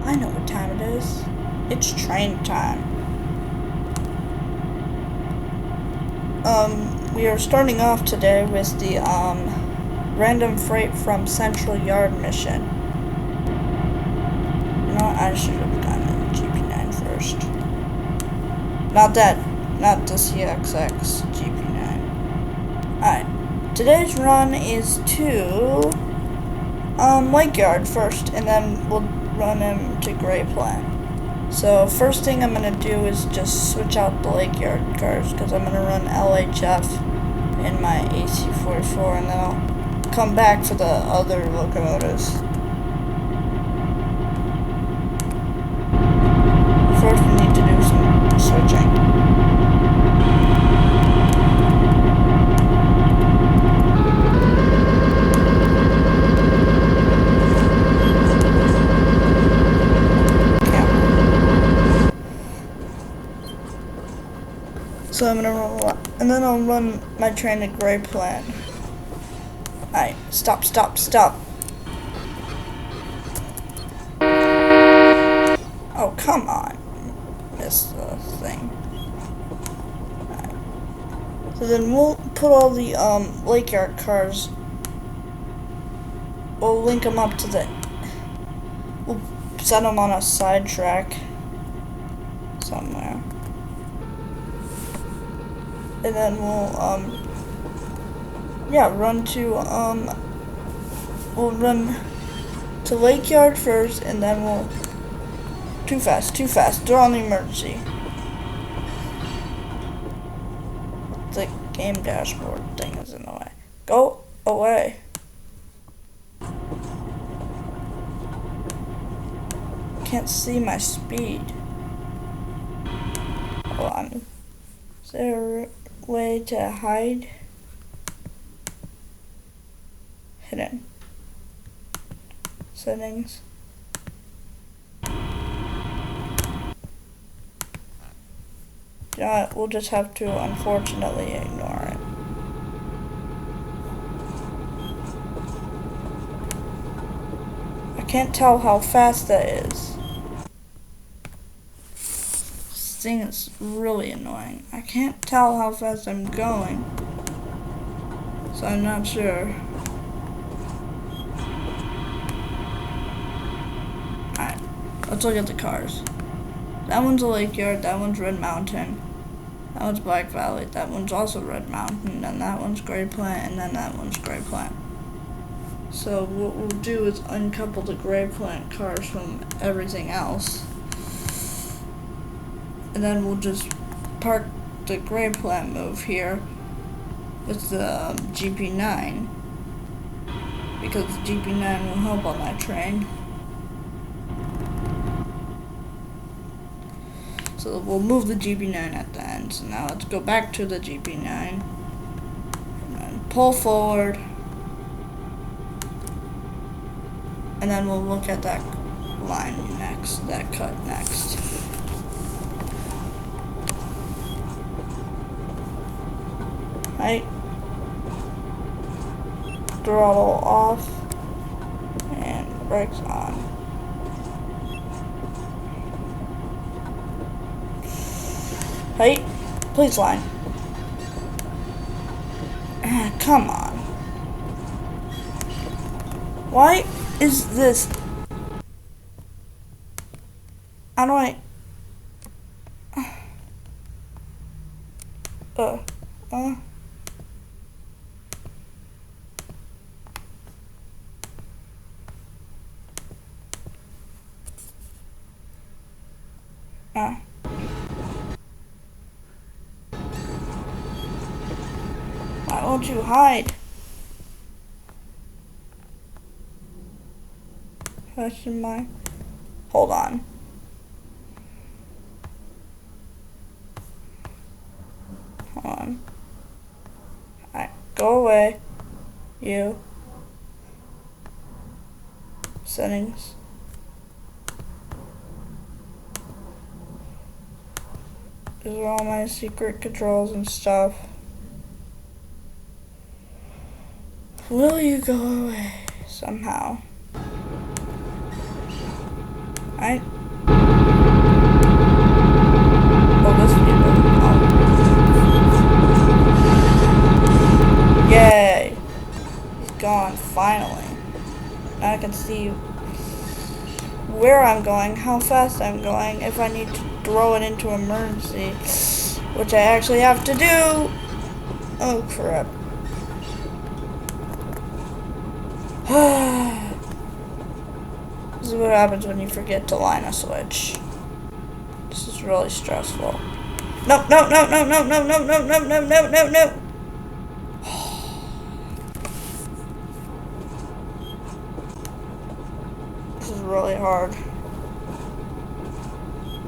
I know what time it is. It's train time. We are starting off today with the, random freight from Central Yard mission. You know what? I should have gotten GP9 first. Not the CXX GP9. Alright. Today's run is to, Lake Yard first, and then we'll run him to Gray Plant. So first thing I'm gonna do is just switch out the Lake Yard cars because I'm gonna run LHF in my AC44, and then I'll come back for the other locomotives. First we need to do some switching. So I'm gonna run, and then I'll run my train to Gray Plant. Alright, stop. Oh, come on. Missed the thing. Alright. So then we'll put all the, Lake Yard cars. We'll link them up to the, we'll set them on a side track somewhere. And then we'll, we'll run to Lake Yard first, and then we'll, too fast, they're on the emergency. The game dashboard thing is in the way. Go away. Can't see my speed. Hold on. Is there a way to hide? Hidden. Settings. Yeah, we'll just have to unfortunately ignore it. I can't tell how fast that is. This thing is really annoying. I can't tell how fast I'm going, so I'm not sure. Alright, let's look at the cars. That one's a Lake Yard, that one's Red Mountain, that one's Black Valley, that one's also Red Mountain, then that one's Gray Plant, and then that one's Gray Plant. So what we'll do is uncouple the Gray Plant cars from everything else, and then we'll just park the Gray Plant move here with the GP9, because the GP9 will help on that train. So we'll move the GP9 at the end. So now let's go back to the GP9 and then pull forward, and then we'll look at that line next, that cut next. Right, throttle off and brakes on. Hey, please line. Come on. Why is this? How do I? Why won't you hide? Question mark. Hold on. Hold on. Alright, go away. You. Settings. These are all my secret controls and stuff. Will you go away somehow? Alright. Oh, this video. Oh. Yay! He's gone, finally. Now I can see where I'm going, how fast I'm going, if I need to throw it into emergency, which I actually have to do. Oh, crap. This is what happens when you forget to line a switch. This is really stressful. No, no, no, no, no, no, no, no, no, no, no, no, no. This is really hard.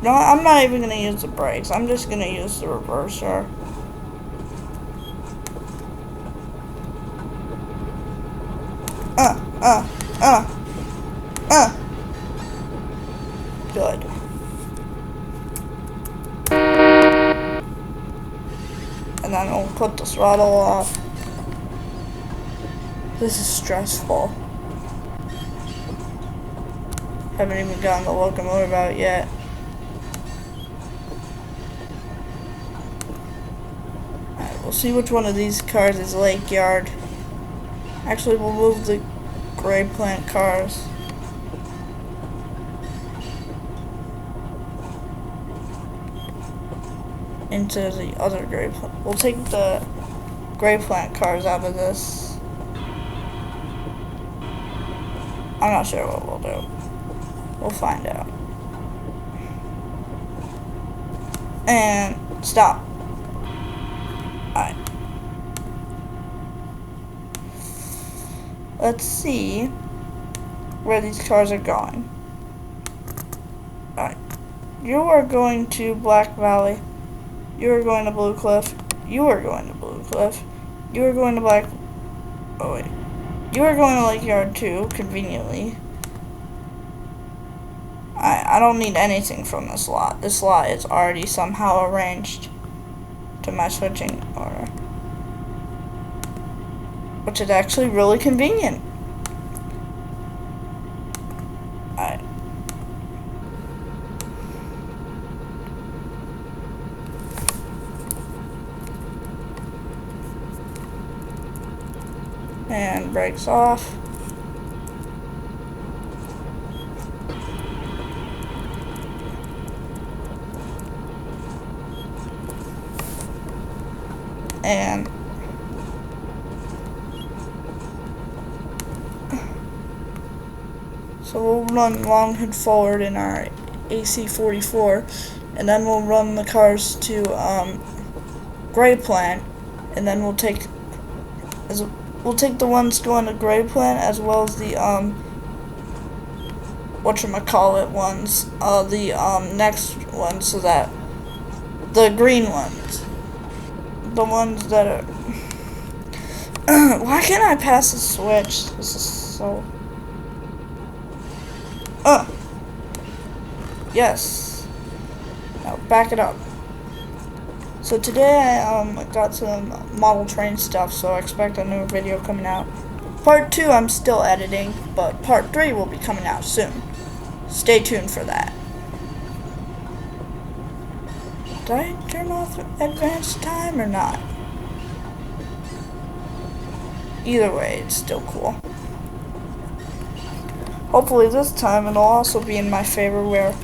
No, I'm not even gonna use the brakes. I'm just gonna use the reverser. Good. And then I'll put the throttle off. This is stressful. Haven't even gotten the locomotive out yet. Alright, we'll see which one of these cars is Lake Yard. Actually, we'll move the gray plant cars. Into the other gray plant. We'll take the gray plant cars out of this. I'm not sure what we'll do. We'll find out. And stop. Alright. Let's see where these cars are going. Alright. You are going to Black Valley. You are going to Blue Cliff. You are going to Blue Cliff. You are going to Black... Oh, wait. You are going to Lake Yard too, conveniently. I don't need anything from this lot. This lot is already somehow arranged to my switching order. Which is actually really convenient. Alright. And brakes off. And so we'll run long and forward in our AC44, and then we'll run the cars to Gray Plant, and then we'll take the ones going to Gray Plant as well as the whatchamacallit ones, the next ones, so that the green ones. The ones that are... Why can't I pass the switch? This is so... Yes. Now back it up. So today I got some model train stuff, so I expect a new video coming out. Part 2 I'm still editing, but part 3 will be coming out soon. Stay tuned for that. Did I turn off advanced time or not? Either way, it's still cool. Hopefully this time it'll also be in my favor where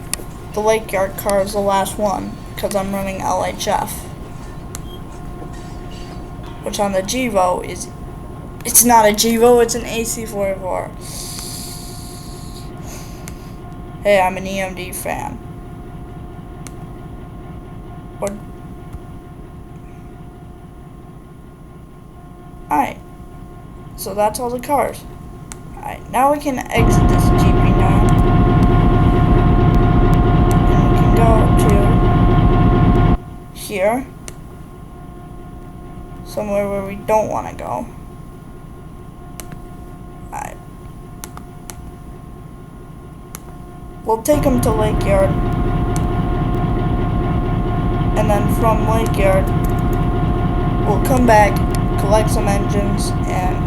the Lake Yard car is the last one, because I'm running LHF. Which on the Gevo is... It's not a Gevo, it's an AC44. Hey, I'm an EMD fan. Alright, so that's all the cars. Alright, now we can exit this GP9. And we can go to here. Somewhere where we don't want to go. Alright. We'll take them to Lake Yard. And then from Lake Yard, we'll come back, collect some engines, and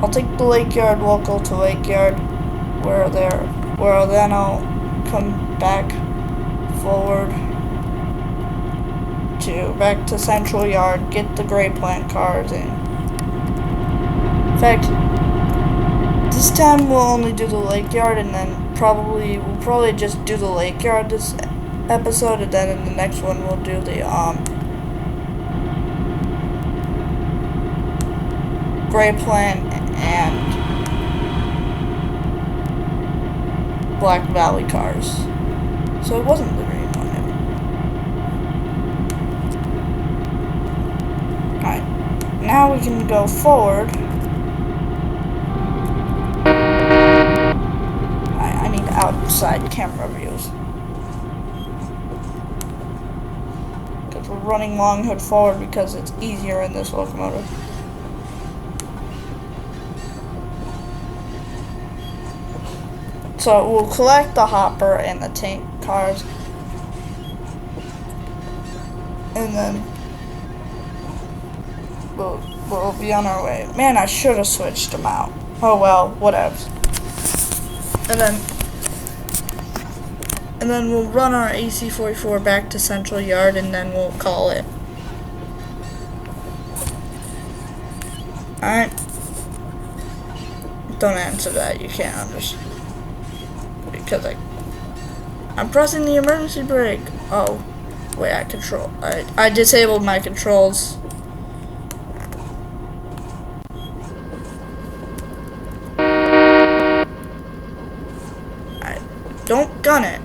I'll take the Lake Yard local to Lake Yard, where then I'll come back forward back to Central Yard, get the gray plant cars in. In fact, this time we'll only do the lake yard, and then we'll probably just do the lake yard this episode, and then in the next one we'll do the gray plant and Black Valley cars. So it wasn't the green one. Alright, now we can go forward. I need outside camera views. Because we're running long hood forward because it's easier in this locomotive. So we'll collect the hopper and the tank cars, and then we'll be on our way. Man, I should have switched them out. Oh well, whatever. And then we'll run our AC-44 back to Central Yard, and then we'll call it. Alright. Don't answer that, you can't understand. Because I'm pressing the emergency brake. Oh, wait, I disabled my controls. Alright, don't gun it.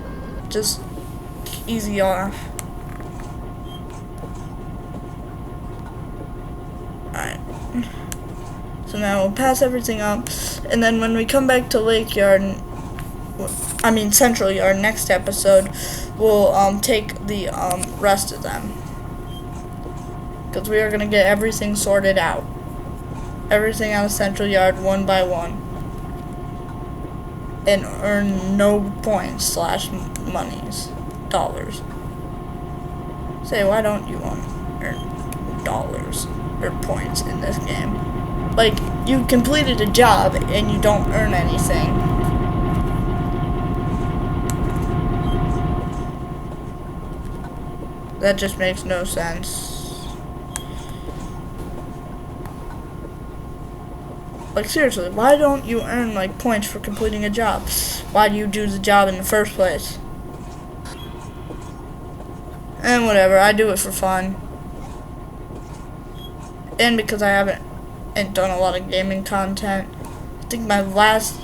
Just easy off. Alright. So now we'll pass everything up, and then when we come back to Lake Yard, Central Yard next episode, we'll take the rest of them, because we are going to get everything sorted out, everything out of Central Yard one by one, and earn no points / monies, dollars. Say, why don't you want to earn dollars or points in this game? Like, you completed a job and you don't earn anything. That just makes no sense. Like, seriously, why don't you earn, like, points for completing a job? Why do you do the job in the first place? And whatever, I do it for fun. And because I haven't done a lot of gaming content. I think my last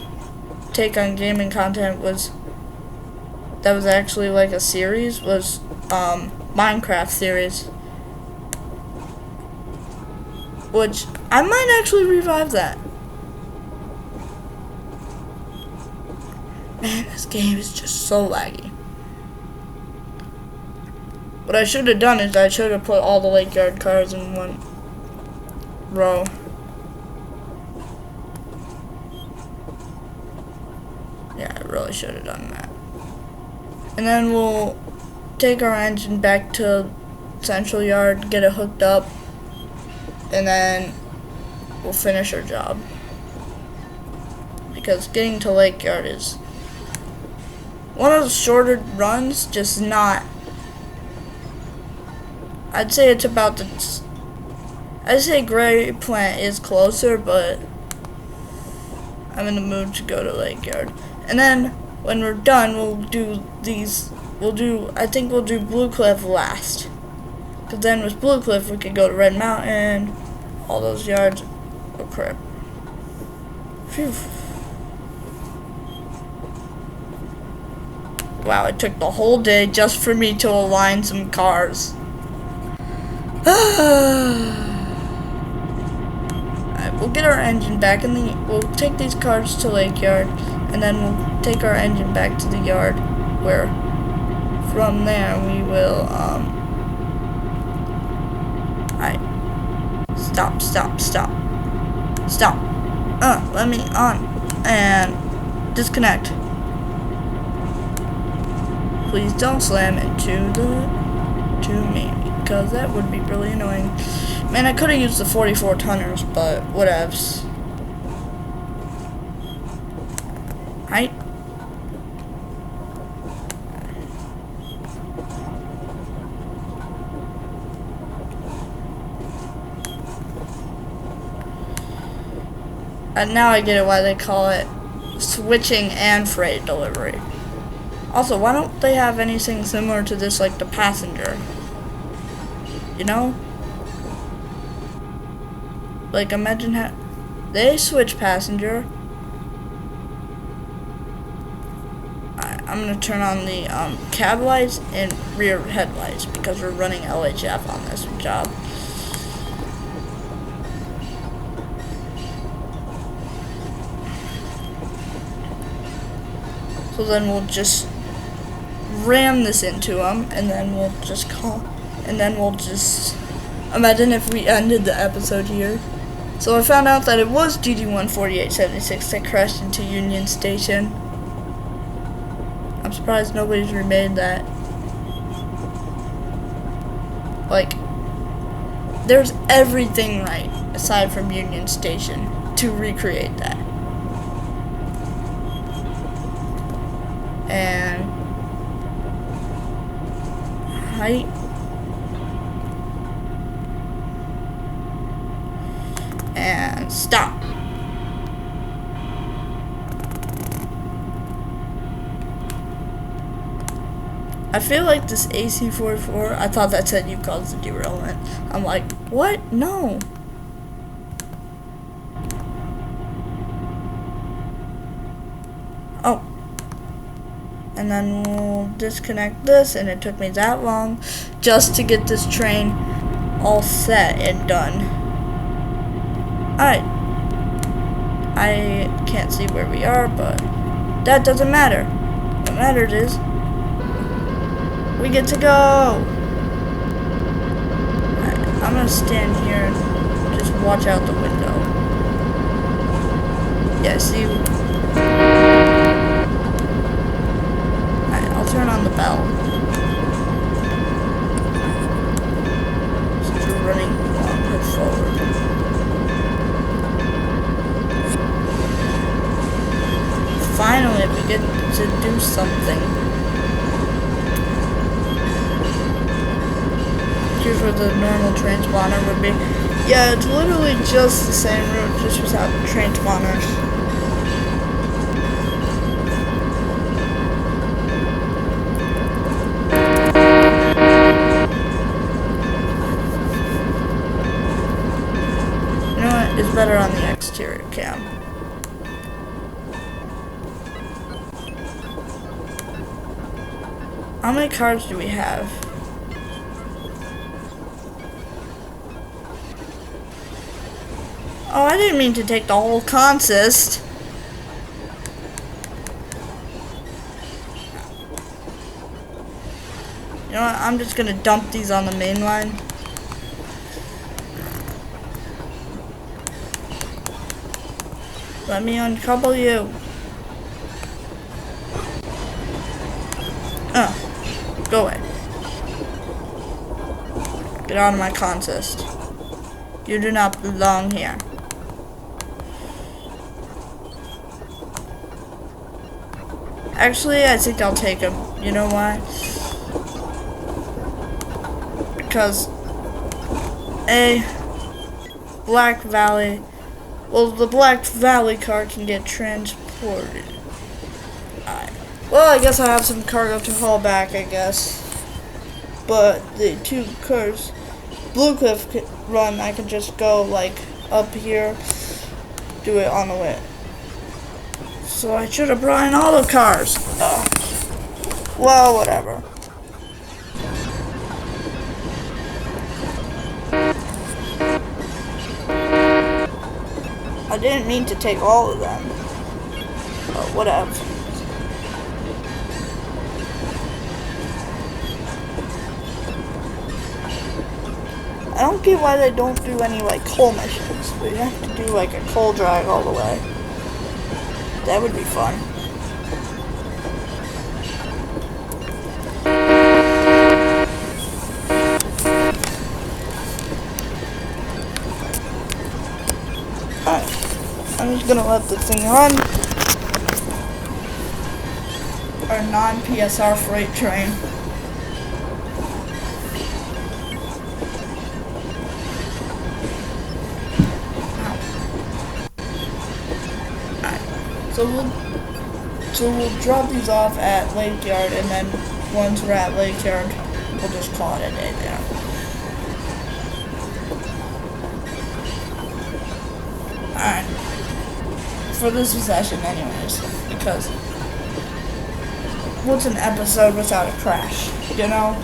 take on gaming content was actually like a series, was Minecraft series, which I might actually revive that. Man, this game is just so laggy. What I should have done is I should have put all the Lake Yard cars in one row. Yeah, I really should have done that. And then we'll take our engine back to Central Yard, get it hooked up, and then we'll finish our job. Because getting to Lake Yard is one of the shorter runs, just not. I'd say it's about the. I'd say Gray Plant is closer, but I'm in the mood to go to Lake Yard. And then when we're done, we'll do these. I think we'll do Blue Cliff last. Because then with Blue Cliff, we could go to Red Mountain, all those yards. Oh crap. Phew. Wow, it took the whole day just for me to align some cars. Alright, we'll get our engine back in the. We'll take these cars to Lake Yard, and then we'll take our engine back to the yard, where from there we will. Alright. Stop. Let me on and disconnect. Please don't slam into me, because that would be really annoying. Man, I could have used the 44 tonners, but whatevs. Right? And now I get it why they call it switching and freight delivery. Also, why don't they have anything similar to this, like the passenger? You know? Like, imagine how they switch passenger. I'm gonna turn on the cab lights and rear headlights because we're running LHF on this job. So then we'll just ram this into them, and then we'll just imagine if we ended the episode here. So I found out that it was GD14876 that crashed into Union Station. I'm surprised nobody's remade that. Like, there's everything right, aside from Union Station, to recreate that. And height. And stop. I feel like this AC44, I thought that said you caused the derailment. I'm like, what? No. Oh. And then we'll disconnect this, and it took me that long just to get this train all set and done. Alright. I can't see where we are, but that doesn't matter. What matters is we get to go! Alright, I'm gonna stand here and just watch out the window. Yeah, see? Alright, I'll turn on the bell. Since we're running longer forward. Finally, we get to do something. Here's where the normal transponder would be. Yeah, it's literally just the same route, just without transponders. You know what? It's better on the exterior cam. How many cars do we have? Oh, I didn't mean to take the whole consist. You know what? I'm just gonna dump these on the main line. Let me uncouple you. Go away. Get out of my consist. You do not belong here. Actually, I think I'll take him. You know why? Because Black Valley, well, the Black Valley car can get transported. Alright. Well, I guess I have some cargo to haul back, I guess. But the two cars, Blue Cliff Run, I can just go, like, up here, do it on the way. So I should have brought in all the cars. Well, whatever. I didn't mean to take all of them. But whatever. I don't get why they don't do any, like, coal missions. We have to do, like, a coal drag all the way. That would be fun. Alright. I'm just gonna let this thing run. our non-PSR freight train. So we'll drop these off at Lake Yard, and then once we're at Lake Yard, we'll just call it a day there. Alright. For this session anyways, because what's an episode without a crash, you know?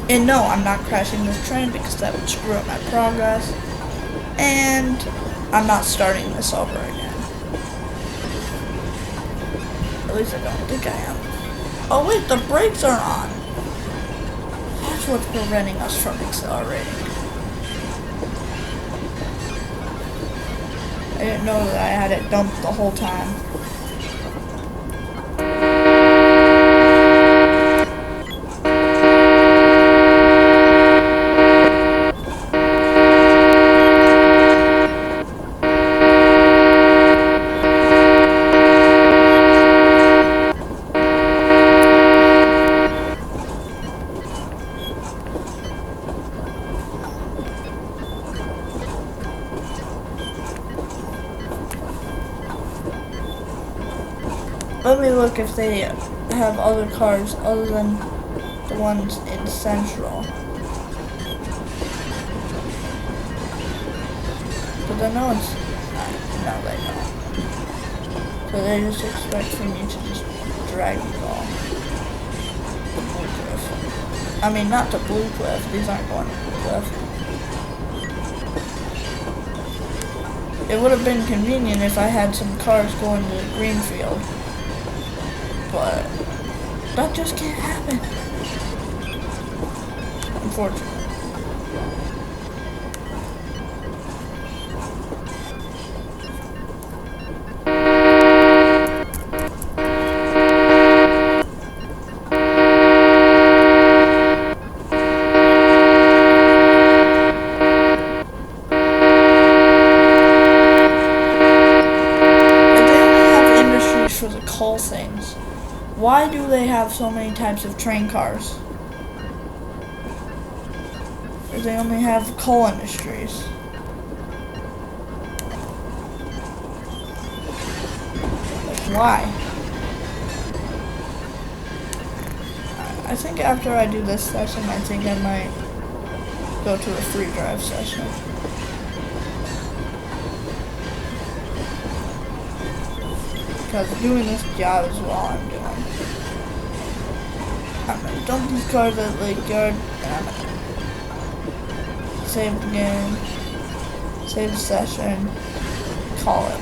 And no, I'm not crashing this train because that would screw up my progress. And I'm not starting this over again. At least I don't think I am. Oh wait, the brakes aren't on. That's what's preventing us from accelerating. I didn't know that I had it dumped the whole time. Let me look if they have other cars other than the ones in Central. Because I know it's... No, they don't. So they just expect for me to just drag it all. To Blue Cliff. I mean, not to Blue Cliff. These aren't going to Blue Cliff. It would have been convenient if I had some cars going to Greenfield. But that just can't happen, unfortunately. If they only have industries for the coal things, why do they have so many types of train cars? Or they only have coal industries? Like, why? I think after I do this session, I think I might go to a free drive session. Because doing this job is what I'm doing. I'm gonna dump these cars at Lake Yard, and I'm gonna save the game, save the session, call it,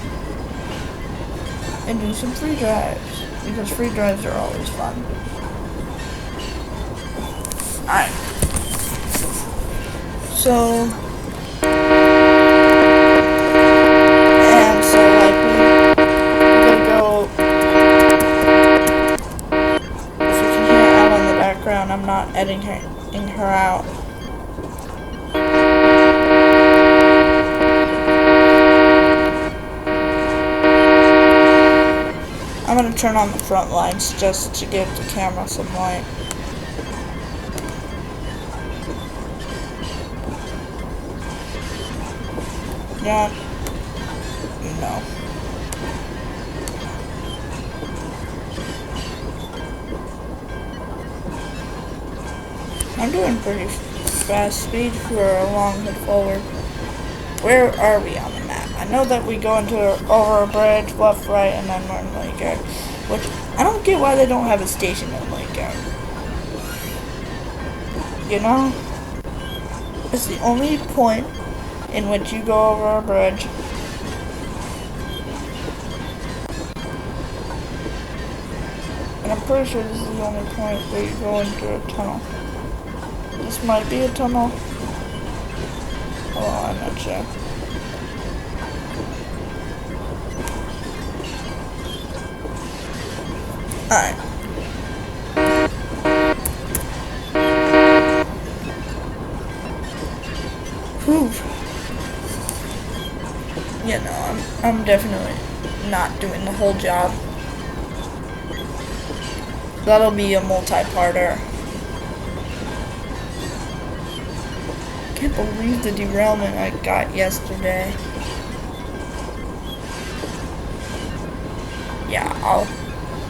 and do some free drives, because free drives are always fun. Alright. So, I'm not editing her out. I'm gonna turn on the front lights just to give the camera some light. Yeah. No. I'm doing pretty fast speed for a long head forward. Where are we on the map? I know that we go over a bridge, left, right, and then we're in Lake Yard. Which, I don't get why they don't have a station in Lake Yard. You know? It's the only point in which you go over a bridge. And I'm pretty sure this is the only point where you go into a tunnel. This might be a tunnel. Oh, I'm not sure. Alright. Whew. Yeah, no, I'm definitely not doing the whole job. That'll be a multi-parter. Can't believe the derailment I got yesterday. Yeah,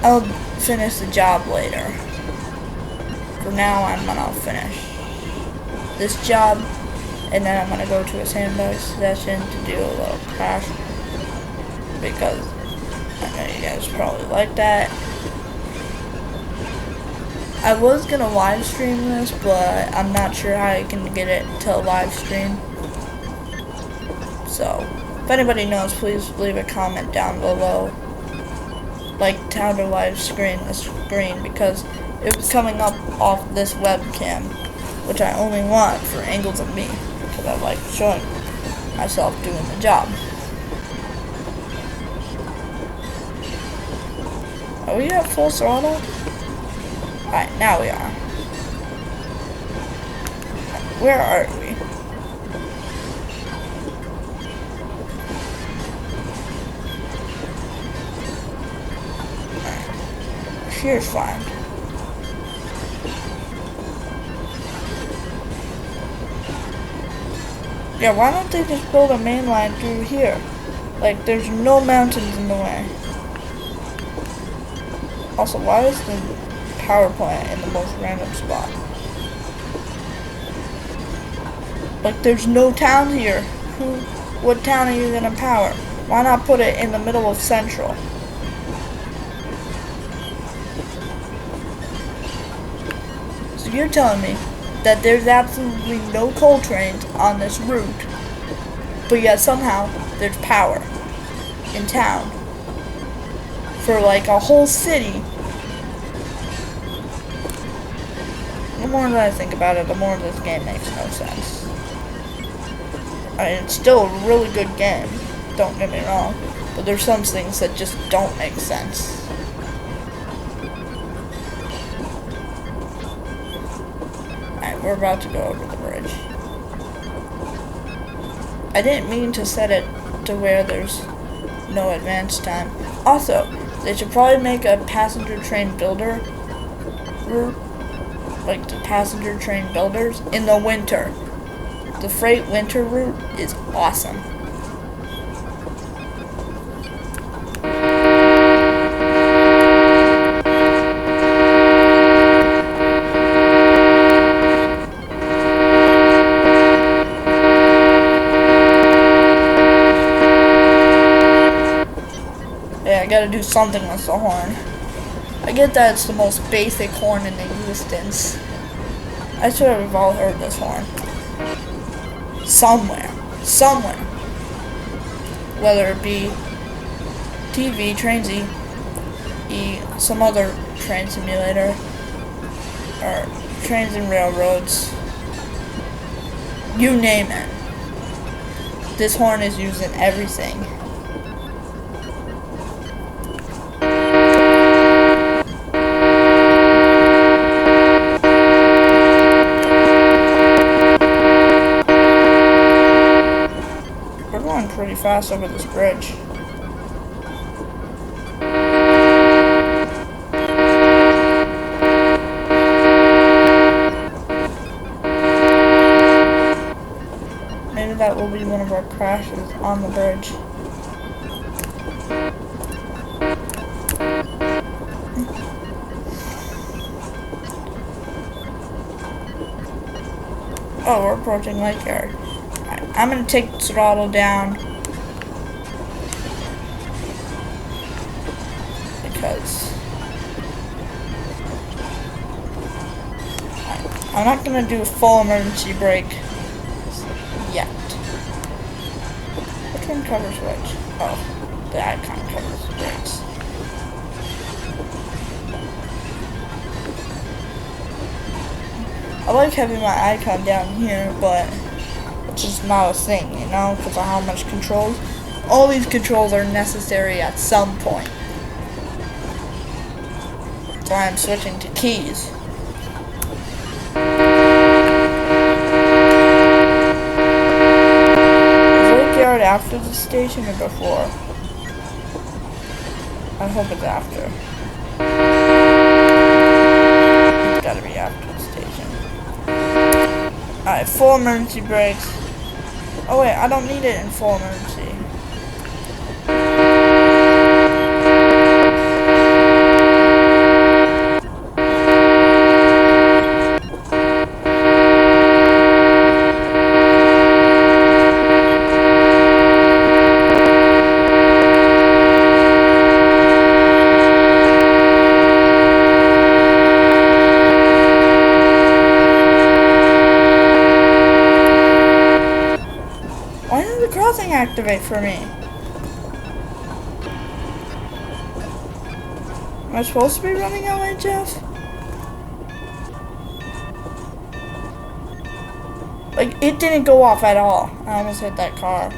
I'll finish the job later. For now, I'm gonna finish this job, and then I'm gonna go to a sandbox session to do a little crash, because I know you guys probably like that. I was gonna live stream this, but I'm not sure how I can get it to live stream. So, if anybody knows, please leave a comment down below, like how to live screen the screen, because it was coming up off this webcam, which I only want for angles of me, because I like showing myself doing the job. Are we at full throttle? Alright, now we are. Where are we? Alright. Here's fine. Yeah, why don't they just build a main line through here? Like, there's no mountains in the way. Also, why is the power plant in the most random spot? Like, there's no town here. What town are you gonna power? Why not put it in the middle of Central? So you're telling me that there's absolutely no coal trains on this route, but yet somehow there's power in town for like a whole city. The more that I think about it, the more this game makes no sense. I mean, it's still a really good game, don't get me wrong, but there's some things that just don't make sense. Alright, we're about to go over the bridge. I didn't mean to set it to where there's no advance time. Also, they should probably make a passenger train builder route, like the passenger train builders, in the winter. The freight winter route is awesome. Yeah, I gotta do something with the horn. I get that it's the most basic horn in existence. I swear we've all heard this horn. Somewhere. Whether it be TV, Train Z, some other train simulator, or Trains and Railroads. You name it. This horn is used in everything. Pretty fast over this bridge. Maybe that will be one of our crashes on the bridge. Oh, we're approaching Lake Yard. I'm gonna take the throttle down because I'm not gonna do a full emergency brake yet. Which one covers which? Oh, the icon covers brakes. I like having my icon down here, but it's just not a thing, you know, because of how much controls. All these controls are necessary at some point. That's why I'm switching to keys. Is Lake Yard after the station or before? I hope it's after. Alright, full emergency brakes. Oh wait, I don't need it in full emergency. Why didn't the crossing activate for me? Am I supposed to be running LHF? Like, it didn't go off at all. I almost hit that car.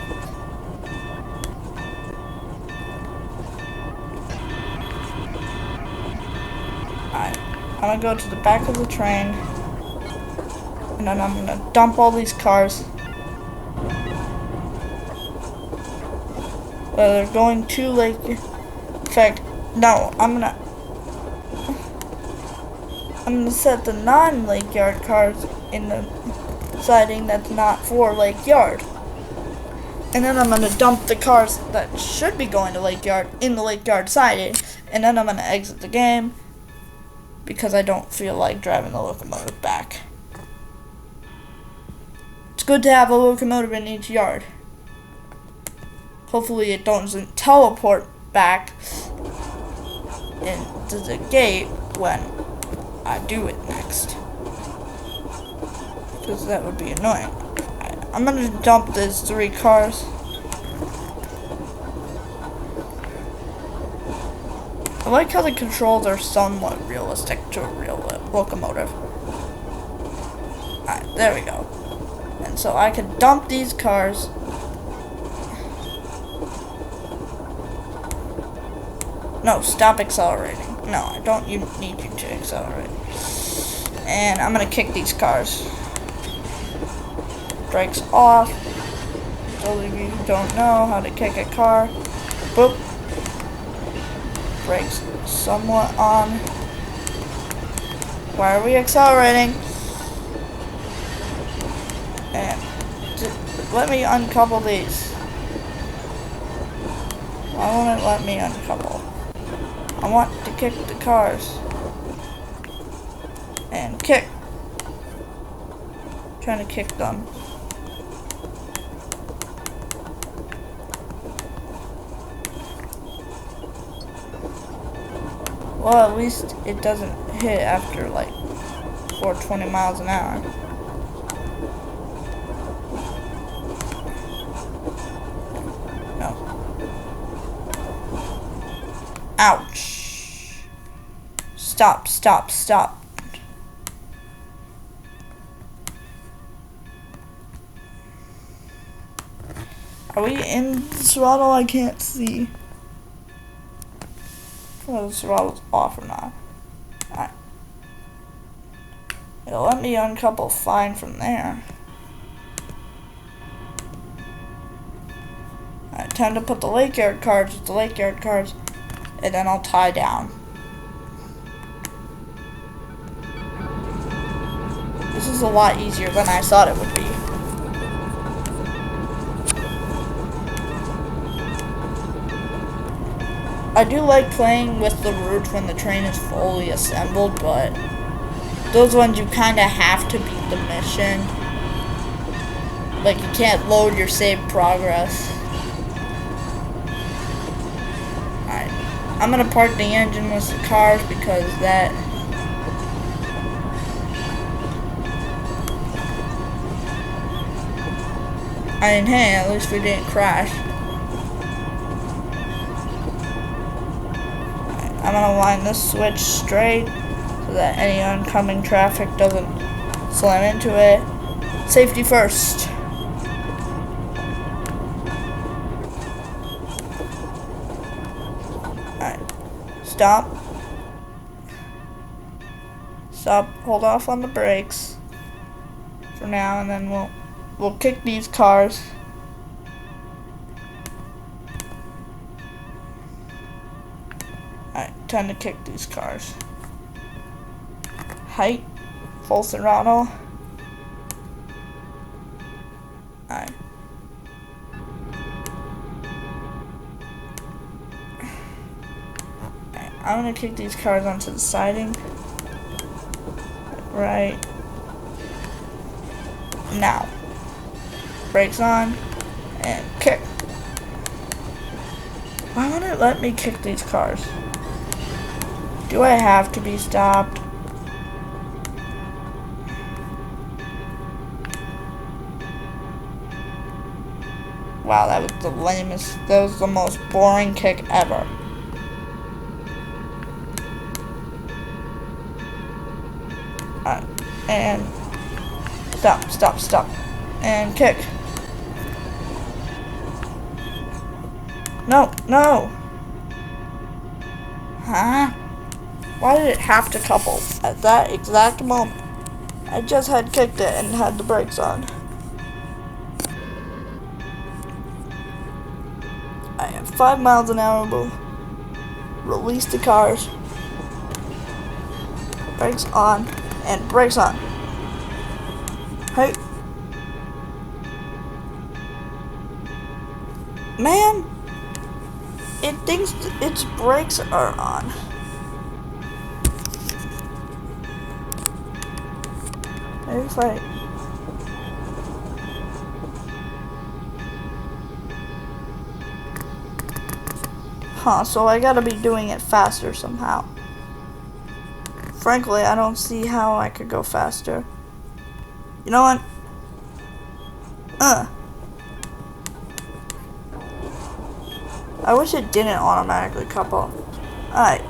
Alright, I'm gonna go to the back of the train. And then I'm gonna dump all these cars. Well, they're going to Lake... In fact, no, I'm gonna set the non-Lake Yard cars in the siding that's not for Lake Yard. And then I'm gonna dump the cars that should be going to Lake Yard in the Lake Yard siding. And then I'm gonna exit the game because I don't feel like driving the locomotive back. It's good to have a locomotive in each yard. Hopefully it doesn't teleport back into the gate when I do it next. Because that would be annoying. I'm gonna dump these 3 cars. I like how the controls are somewhat realistic to a real locomotive. Alright, there we go. And so I can dump these cars. No, stop accelerating. No, I don't need you to accelerate. And I'm gonna kick these cars. Brakes off. Those of you who don't know how to kick a car. Boop. Brakes somewhat on. Why are we accelerating? And let me uncouple these. Why won't it let me uncouple? I want to kick the cars. And kick. Trying to kick them. Well, at least it doesn't hit after like 420 miles an hour. No. Ouch. Stop, stop, stop. Are we in the throttle? I can't see. Whether the throttle's off or not. Alright. It'll let me uncouple fine from there. Alright, time to put the Lake Yard cars with the Lake Yard cars, and then I'll tie down. This is a lot easier than I thought it would be. I do like playing with the routes when the train is fully assembled, but those ones you kind of have to beat the mission. Like, you can't load your saved progress. Alright, I'm gonna park the engine with the cars because that... I mean, hey, at least we didn't crash. I'm gonna line this switch straight so that any oncoming traffic doesn't slam into it. Safety first. Alright. Stop. Stop. Hold off on the brakes for now, and then we'll kick these cars. Alright, time to kick these cars. Height, full throttle. I'm gonna kick these cars onto the siding. Right now. Brakes on and kick. Why won't it let me kick these cars? Do I have to be stopped? Wow, that was the lamest, that was the most boring kick ever. And stop, and kick. No. Huh? Why did it have to couple at that exact moment? I just had kicked it and had the brakes on. I have 5 miles an hour. Will release the cars. Brakes on and brakes on. Hey. Man, it thinks its brakes are on. It's like, so I gotta be doing it faster somehow. Frankly, I don't see how I could go faster. You know what? I wish it didn't automatically couple. Alright.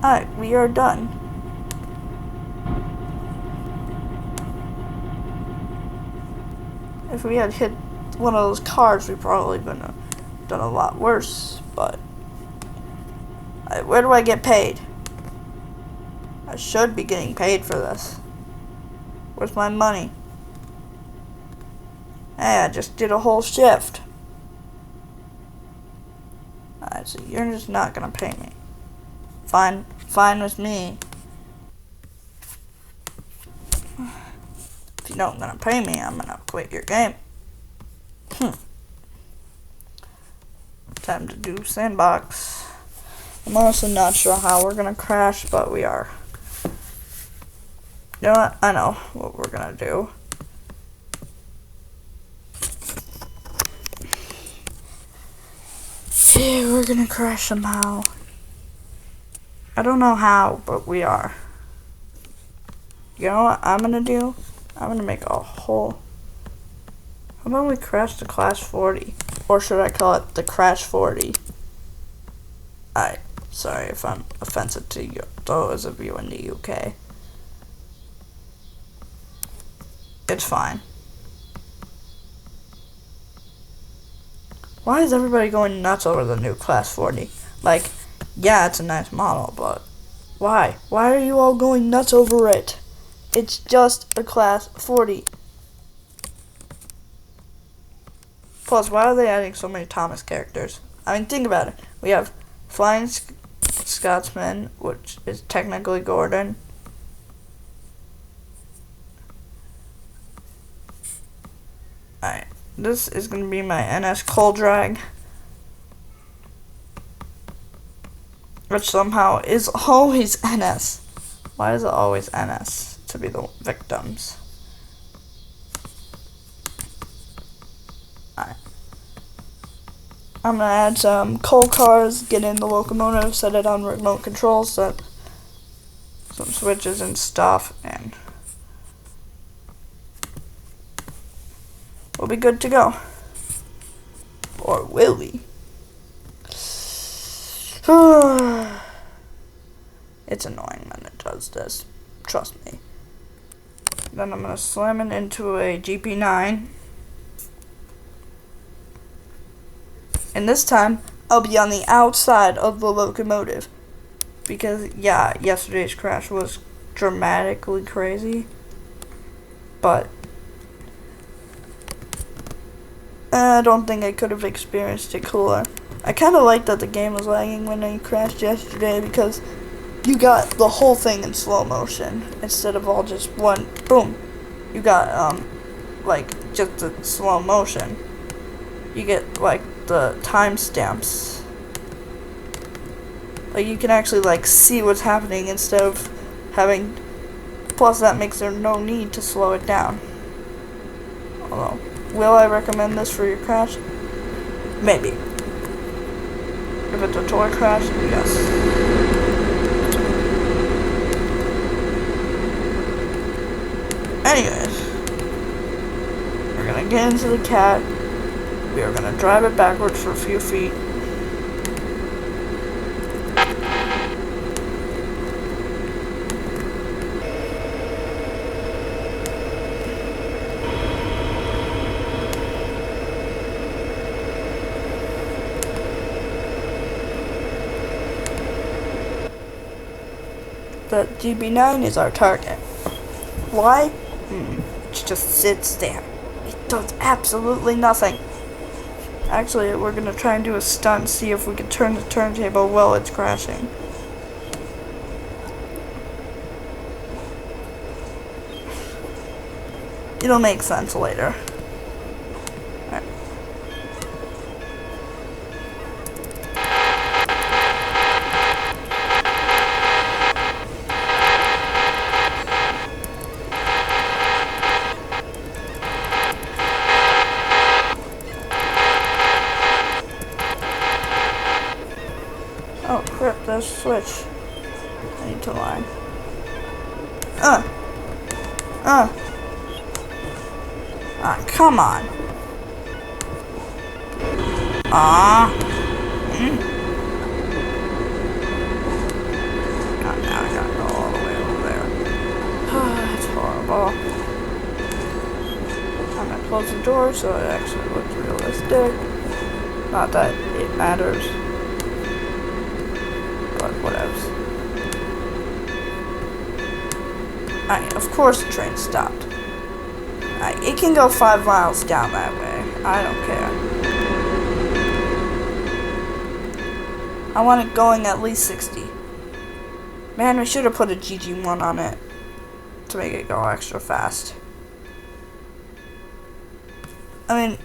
Alright, we are done. If we had hit one of those cars, we probably would have done a lot worse, but where do I get paid? I should be getting paid for this. Where's my money? Hey, I just did a whole shift. Alright, so you're just not gonna pay me. Fine with me. If you don't gonna pay me, I'm gonna quit your game. Time to do sandbox. I'm also not sure how we're gonna crash, but we are. You know what? I know what we're gonna do. Yeah, we're gonna crash somehow. I don't know how, but we are. You know what I'm gonna do? I'm gonna make a whole... How about we crash the Clash 40? Or should I call it the Crash 40? Sorry if I'm offensive to you, those of you in the UK. It's fine. Why is everybody going nuts over the new Class 40? Like, yeah, it's a nice model, but why? Why are you all going nuts over it? It's just a Class 40. Plus, why are they adding so many Thomas characters? I mean, think about it. We have Flying Scotsman, which is technically Gordon. Alright, this is going to be my NS Coal Drag, which somehow is always NS. Why is it always NS to be the victims? Alright. I'm going to add some coal cars, get in the locomotive, set it on remote control, set some switches and stuff, and we'll be good to go. Or will we? It's annoying when it does this. Trust me. Then I'm going to slam it into a GP9. And this time, I'll be on the outside of the locomotive. Because, yeah, yesterday's crash was dramatically crazy. But I don't think I could have experienced it cooler. I kind of like that the game was lagging when I crashed yesterday because you got the whole thing in slow motion instead of all just one boom. You got like just the slow motion. You get like the timestamps. Like you can actually like see what's happening instead of having. Plus that makes there no need to slow it down. Although, will I recommend this for your crash? Maybe. If it's a toy crash, yes. Anyways, we're gonna get into the cat. We are gonna drive it backwards for a few feet. The GB9 is our target. Why? It just sits there. It does absolutely nothing. Actually, we're gonna try and do a stunt, see if we can turn the turntable while it's crashing. It'll make sense later. Alright. Oh crap, there's a switch. I need to line. Come on. God, now I gotta go all the way over there. That's horrible. I'm gonna close the door so it actually looks realistic. Not that it matters. But whatevs. Of course the train stopped. It can go 5 miles down that way. I don't care. I want it going at least 60. Man, we should have put a GG1 on it to make it go extra fast. I mean,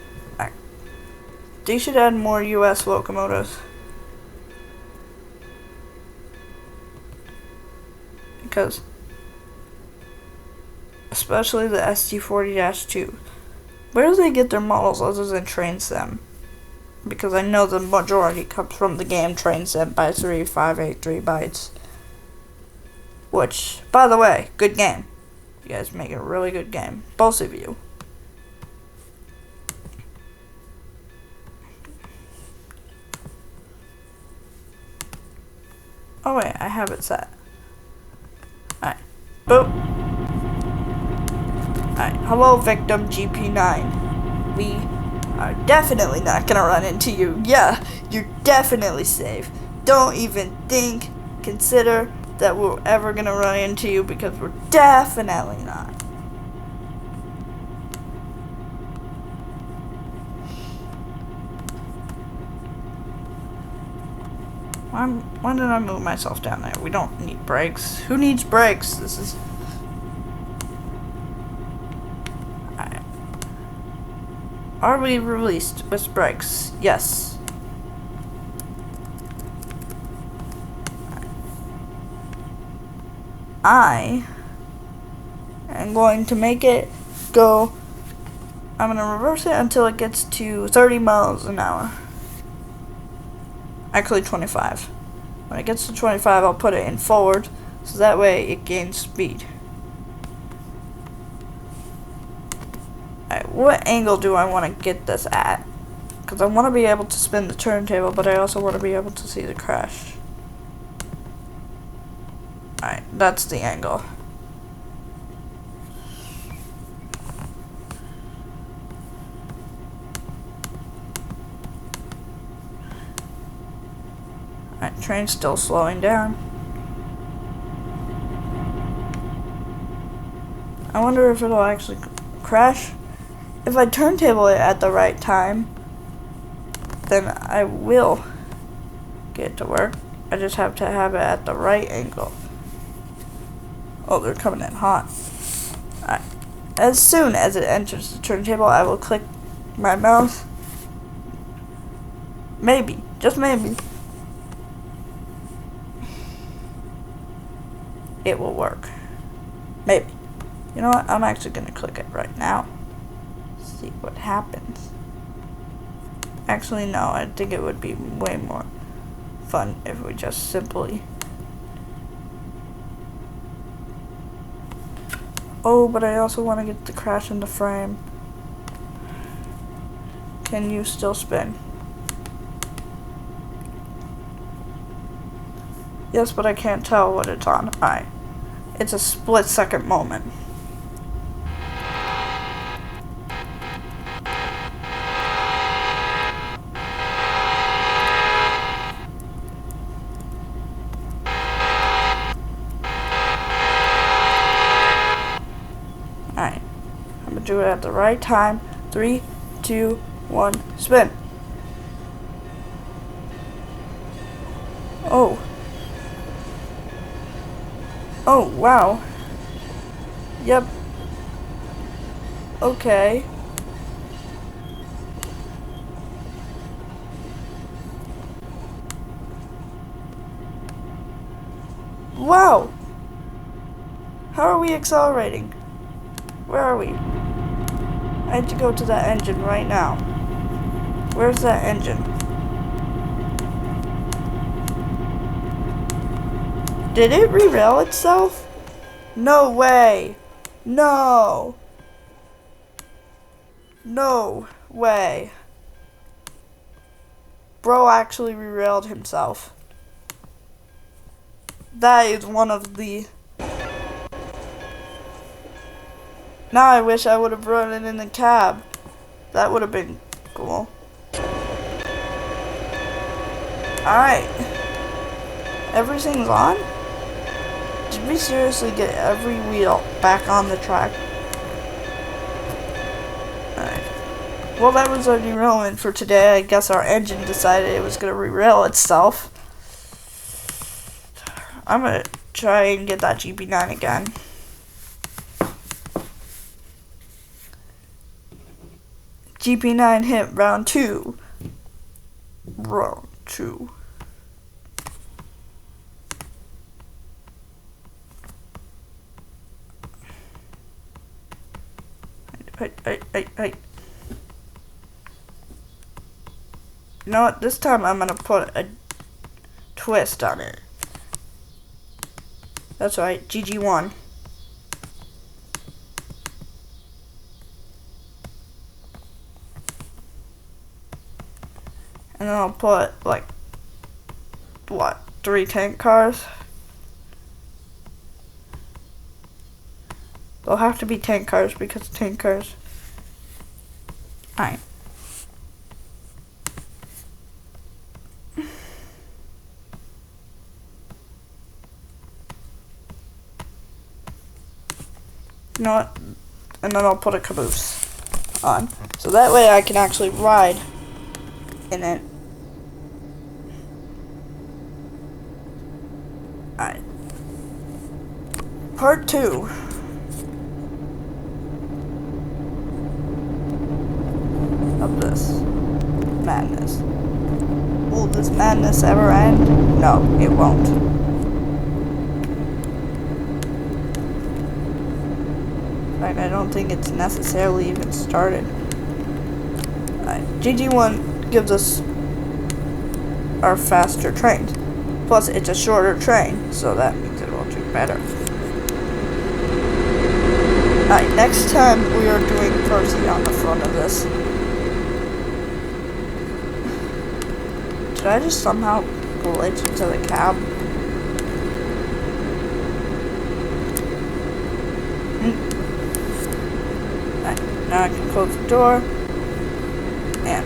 they should add more US locomotives. Because especially the ST40-2. Where do they get their models other than Train Sim? Because I know the majority comes from the game Train Sim by 3583 bytes. Which, by the way, good game. You guys make a really good game. Both of you. Oh wait, I have it set. Alright. Boop. Alright, hello victim GP9. We are definitely not gonna run into you. Yeah, you're definitely safe. Don't even consider that we're ever gonna run into you because we're definitely not. Why did I move myself down there? We don't need brakes. Who needs brakes? This is... Are we released with brakes? Yes. I am going to make it go... I'm going to reverse it until it gets to 30 miles an hour. Actually 25. When it gets to 25, I'll put it in forward, so that way it gains speed. Alright, what angle do I want to get this at? Because I want to be able to spin the turntable, but I also want to be able to see the crash. Alright, that's the angle. Alright, train's still slowing down. I wonder if it'll actually crash. If if I turntable it at the right time, then I will get it to work. I just have to have it at the right angle. Oh, they're coming in hot. Alright. As soon as it enters the turntable, I will click my mouse. Maybe, just maybe, it will work. Maybe. You know what? I'm actually going to click it right now. See what happens. Actually, no. I think it would be way more fun if we just simply... Oh, but I also want to get the crash in the frame. Can you still spin? Yes, but I can't tell what it's on. Alright. It's a split-second moment. Alright. I'm gonna do it at the right time. 3, 2, 1, spin. Oh. Oh, wow. Yep. Okay. Wow. How are we accelerating? Where are we? I have to go to that engine right now. Where's that engine? Did it re-rail itself? No way. No. No way. Bro actually re-railed himself. That is one of the... Now I wish I would have run it in the cab. That would have been cool. Alright. Everything's on? Did we seriously get every wheel back on the track? Alright. Well, that was our derailment for today. I guess our engine decided it was going to re-rail itself. I'm going to try and get that GP9 again. GP9 hit round 2. Round 2. Hey. You know what? This time I'm gonna put a twist on it. That's right, GG1. And then I'll put, like, what, 3 tank cars? They'll have to be tank cars because tank cars. Alright. You know what? And then I'll put a caboose on. So that way I can actually ride in it. Alright. Part 2. Of this madness. Will this madness ever end? No, it won't. In fact, I don't think it's necessarily even started. GG1 gives us our faster trains. Plus, it's a shorter train, so that means it will do better. Alright, next time we are doing Percy on the front of this. Did I just somehow glitch into the cab? Alright, now I can close the door. And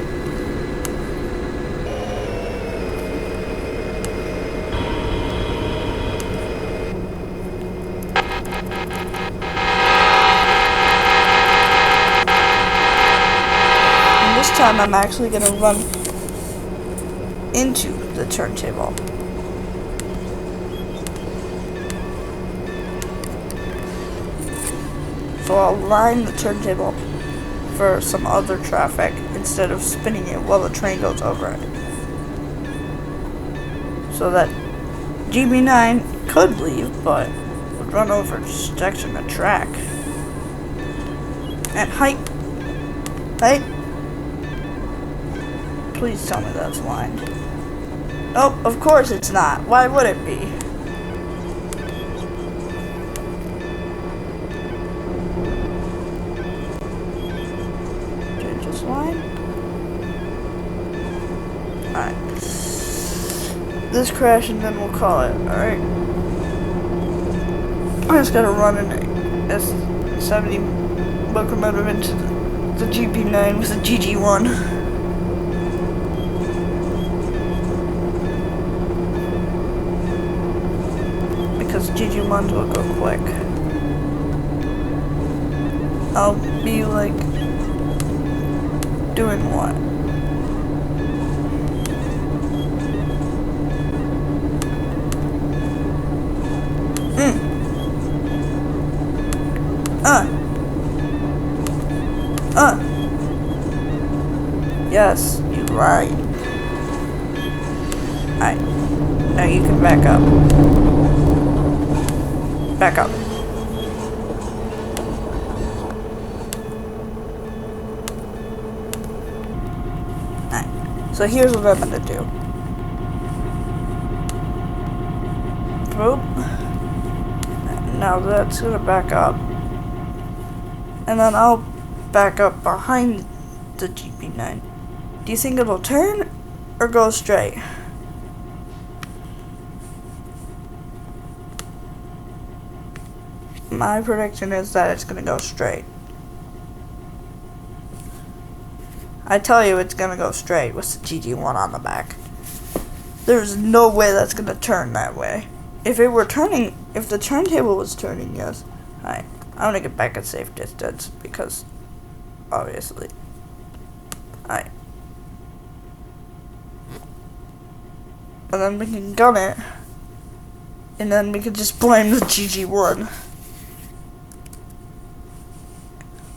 time I'm actually gonna run into the turntable. So I'll line the turntable for some other traffic instead of spinning it while the train goes over it. So that GB9 could leave, but would run over stretching the track. And height. Please tell me that's lined. Oh, of course it's not. Why would it be? Change this line. Alright. This crash and then we'll call it, alright? I just gotta run an S70 locomotive into the GP9 with a GG1. Because GG1s will go quick. I'll be like doing what? Yes, you're right. Alright. Now you can back up. Back up. Alright. So here's what I'm gonna do. Boop. Now that's gonna back up. And then I'll back up behind the GP9. Do you think it'll turn or go straight? My prediction is that it's gonna go straight. I tell you it's gonna go straight with the GG1 on the back. There's no way that's gonna turn that way. If it were turning, if the turntable was turning, yes. Alright, I'm gonna get back at safe distance because, obviously. Alright. And then we can gun it. And then we can just blame the GG1.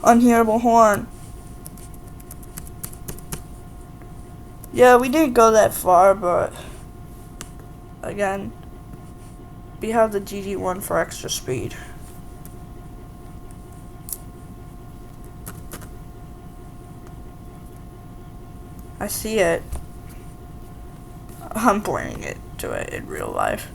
Unhearable horn. Yeah, we didn't go that far, but again, we have the GG1 for extra speed. I see it. I'm pointing it to it in real life.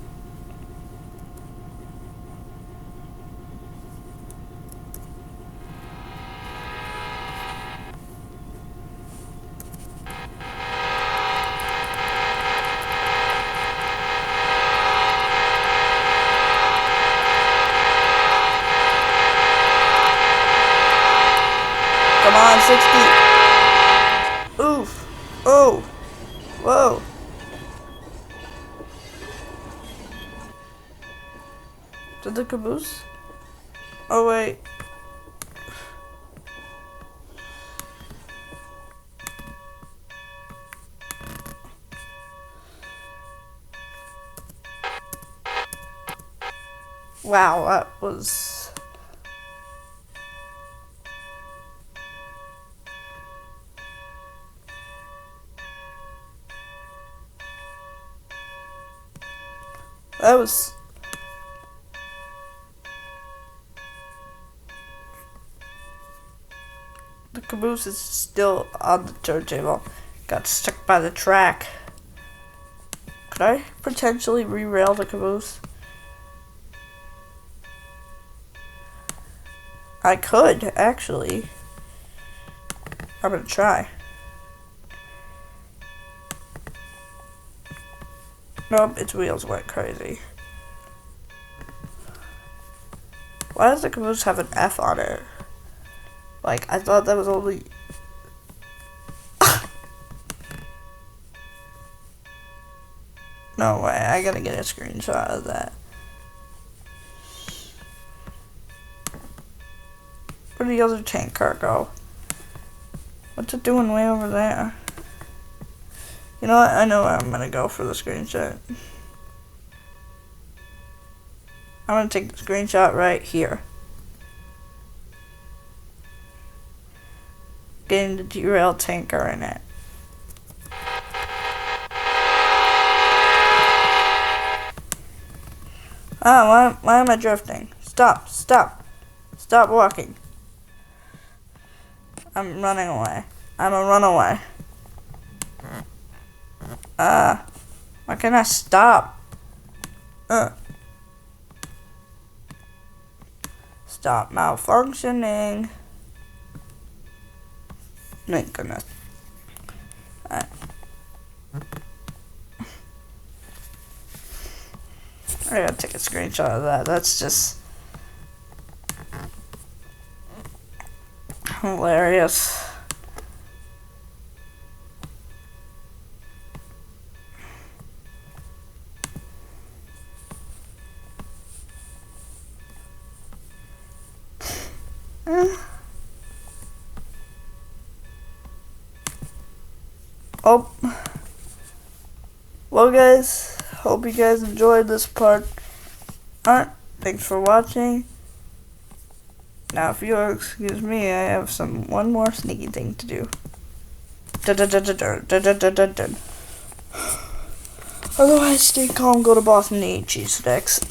Come on, 60. Oof. Oh. Whoa. Did the caboose? Oh, wait. Wow, that was... That was... The caboose is still on the turntable. Got stuck by the track. Could I potentially re-rail the caboose? I could, actually. I'm gonna try. Nope, its wheels went crazy. Why does the caboose have an F on it? Like, I thought that was only... No way, I gotta get a screenshot of that. Where did the other tank car go? What's it doing way over there? You know what? I know where I'm gonna go for the screenshot. I'm gonna take the screenshot right here. Getting the derailed tanker in it. Ah, why am I drifting? Stop, stop. Stop walking. I'm running away. I'm a runaway. Why can't I stop? Stop malfunctioning. Thank goodness. Alright. I gotta take a screenshot of that. That's just hilarious. Oh. Well, guys, hope you guys enjoyed this part. Alright, thanks for watching. Now, if you'll excuse me, I have one more sneaky thing to do. Otherwise, stay calm, go to Boston and eat cheese sticks.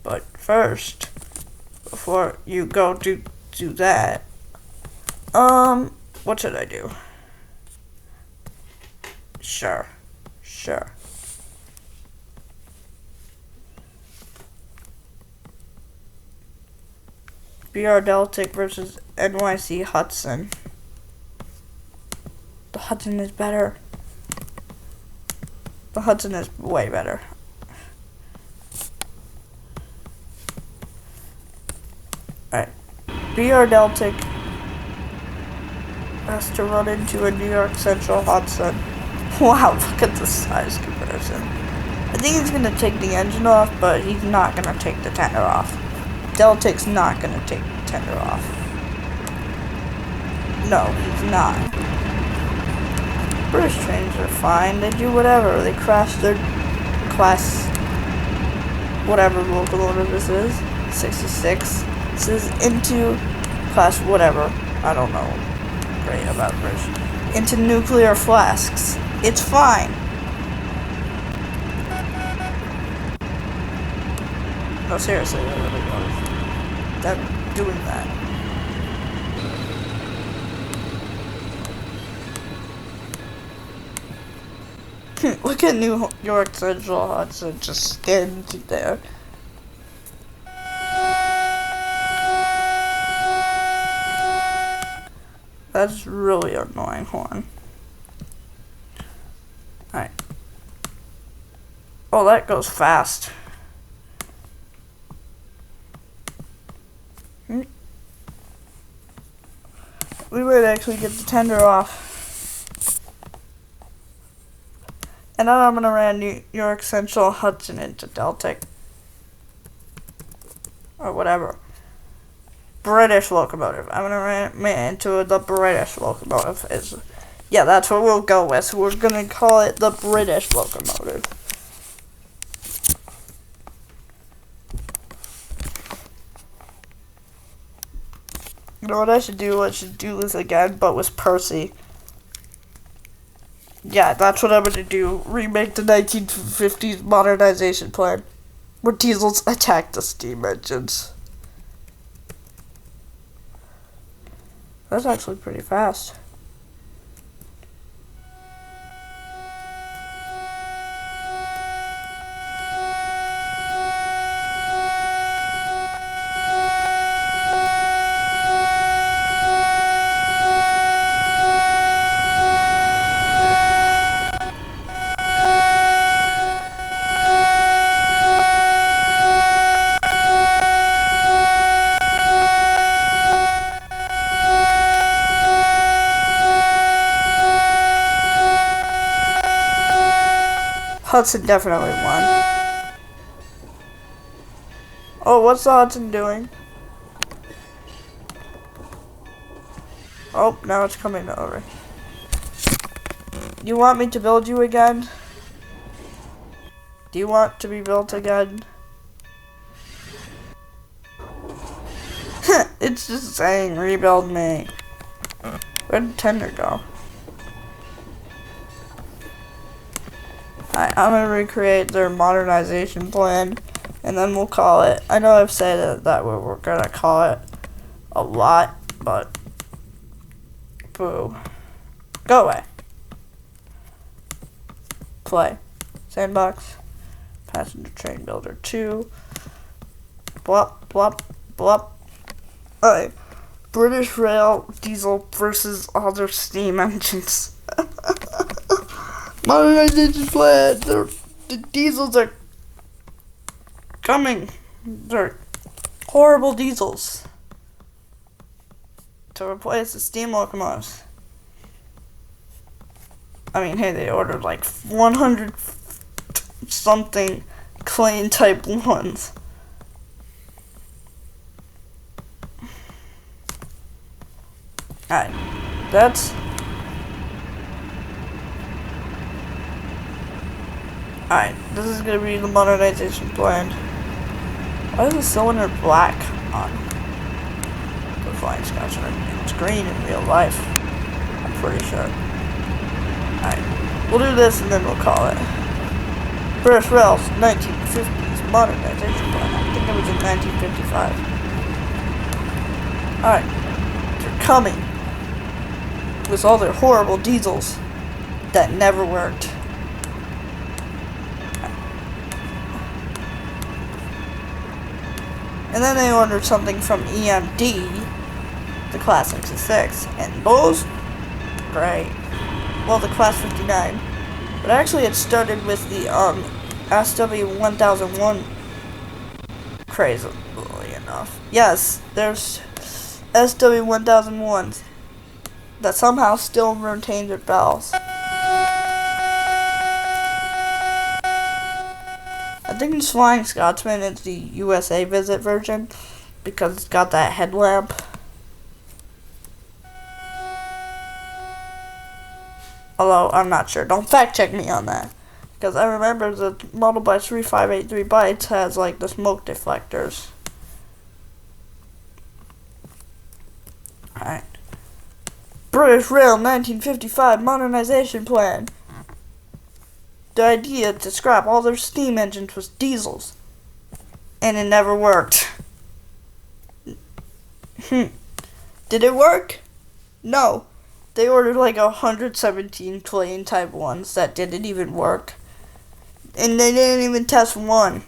But first, before you go do that, what should I do? Sure. BR Deltic versus NYC Hudson. The Hudson is better. The Hudson is way better. Alright. BR Deltic has to run into a New York Central Hudson. Wow, look at the size comparison. I think he's gonna take the engine off, but he's not gonna take the tender off. Deltic's not gonna take the tender off. No, he's not. British trains are fine. They do whatever. They crash their class, whatever locomotive this is, 66. This is into class whatever. I don't know. Great about British. Into nuclear flasks. It's fine. No, seriously, I really was. I'm doing that. Look at New York Central Hudson just standing there. That's really annoying. Hold on. Alright. Oh, that goes fast. We might actually get the tender off. And then I'm gonna run New York Central Hudson into Deltic. Or whatever. British locomotive. I'm gonna ram it into the British locomotive. Yeah, that's what we'll go with. We're gonna call it the British locomotive. You know what I should do? I should do this again, but with Percy. Yeah, that's what I'm gonna do. Remake the 1950s modernization plan, where diesels attack the steam engines. That's actually pretty fast. Hudson definitely won. Oh, what's the Hudson doing? Oh, now it's coming over. You want me to build you again? Do you want to be built again? It's just saying rebuild me. Where'd Tender go? I'm gonna recreate their modernization plan, and then we'll call it. I know I've said that we're gonna call it a lot, but boo. Go away. Play. Sandbox. Passenger Train Builder 2. Blop, blop, blop. Alright. British Rail Diesel versus other steam engines. Modernization plan. The diesels are coming. They're horrible diesels to replace the steam locomotives. I mean, hey, they ordered like 100 something clean type ones. Alright, that's... Alright, this is gonna be the modernization plan. Why is the cylinder black on the Flying Scotsman? It's green in real life, I'm pretty sure. Alright, we'll do this and then we'll call it British Rail's 1950s modernization plan. I think it was in 1955. Alright, they're coming with all their horrible diesels that never worked. And then they ordered something from EMD, the Class 66, and those, great. Well, the Class 59. But actually it started with the SW1001 crazily enough. Yes, there's SW1001s that somehow still retain their bells. I think this Flying Scotsman is the USA Visit version because it's got that headlamp. Although, I'm not sure. Don't fact check me on that. Because I remember the Model by 3583 Bytes has like the smoke deflectors. Alright. British Rail 1955 Modernization Plan. The idea to scrap all their steam engines was diesels. And it never worked. Did it work? No. They ordered like 117 clean type ones that didn't even work. And they didn't even test one.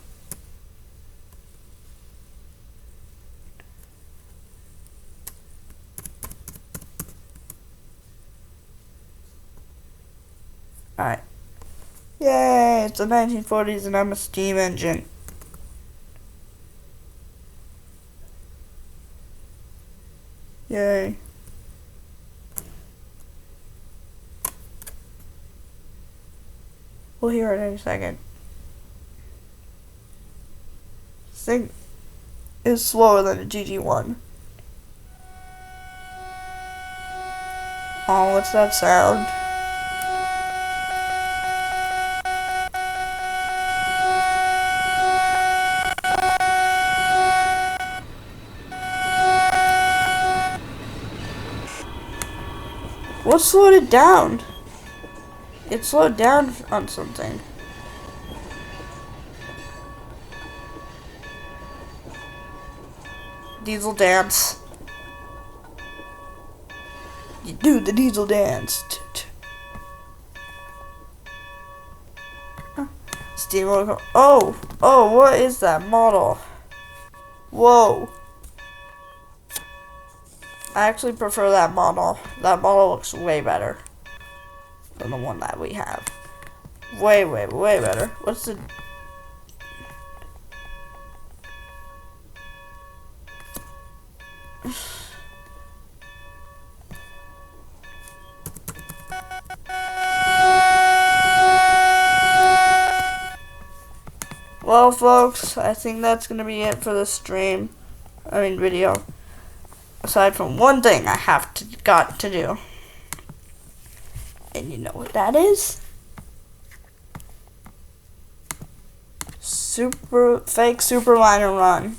Alright. Yay, it's the 1940s and I'm a steam engine. Yay. We'll hear it in a second. This thing is slower than a GG1. Oh, what's that sound? What slowed it down? It slowed down on something. Diesel dance. You do the diesel dance. Steam loco. Oh, what is that model? Whoa. I actually prefer that model. That model looks way better than the one that we have. Way better. What's the... Well, folks, I think that's gonna be it for this stream. I mean, video. aside from one thing I got to do. And you know what that is? Fake superliner run.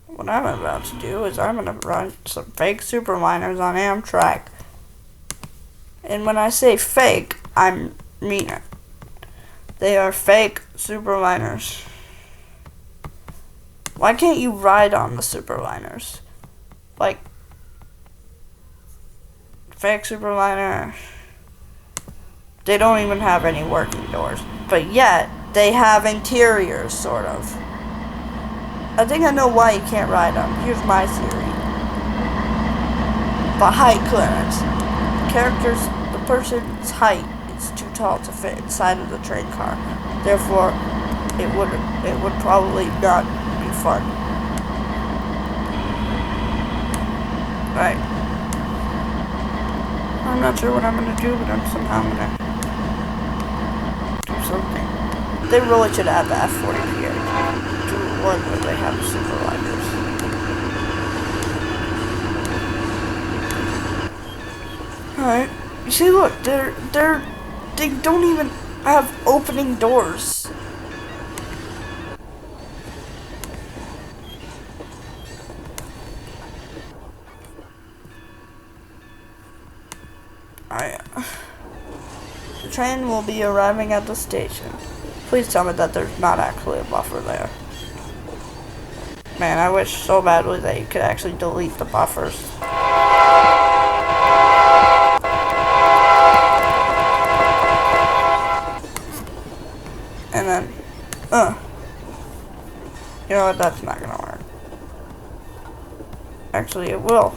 What I'm about to do is I'm going to run some fake superliners on Amtrak. And when I say fake, I mean it. They are fake superliners. Why can't you ride on the superliners? Like, fake superliner, they don't even have any working doors. But yet, they have interiors, sort of. I think I know why you can't ride them. Here's my theory. The height clearance. The person's height is too tall to fit inside of the train car. Therefore, it would probably not be fun. Right. I'm not sure what I'm gonna do, but I'm somehow gonna do something. They really should add the F40 here. Do one where they have superliners. Alright. You see, look, they don't even have opening doors. The train will be arriving at the station. Please tell me that there's not actually a buffer there. Man, I wish so badly that you could actually delete the buffers. And then, you know what, that's not gonna work. Actually, it will.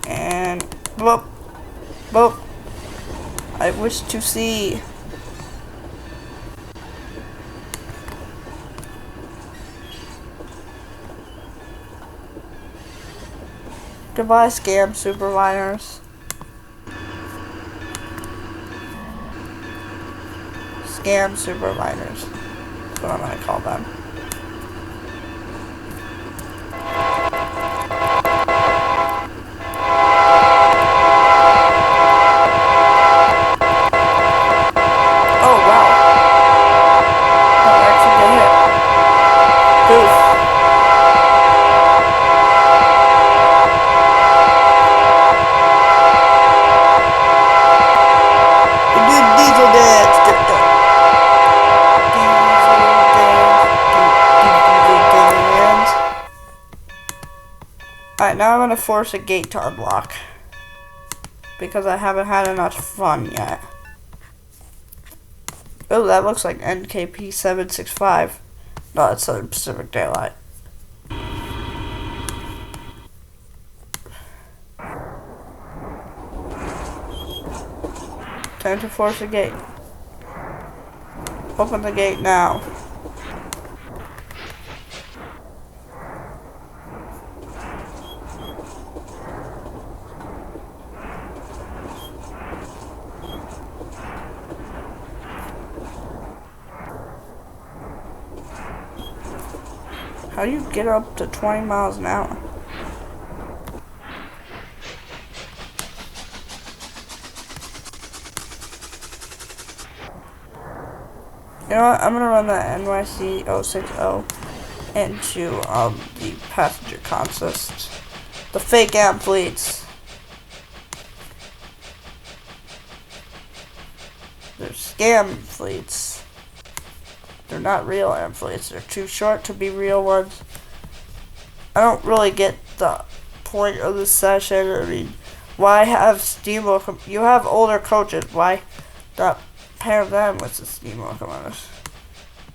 And, boop, boop. I wish to see. Goodbye, scam superliners. Scam superliners. That's what I'm gonna call them. Oh wow. That actually did hit. Boof. Diesel dance. Alright, now I'm gonna force a gate to unlock. Because I haven't had enough fun yet. Oh, that looks like NKP 765. No, it's Southern Pacific Daylight. Time to force a gate. Open the gate now. How do you get up to 20 miles an hour? You know what? I'm gonna run the NYC 060 into the passenger consist. The fake athletes. They're scam fleets. They're not real athletes. They're too short to be real ones. I don't really get the point of this session. I mean, why have steam locomotives? You have older coaches. Why not pair them with the steam locomotives?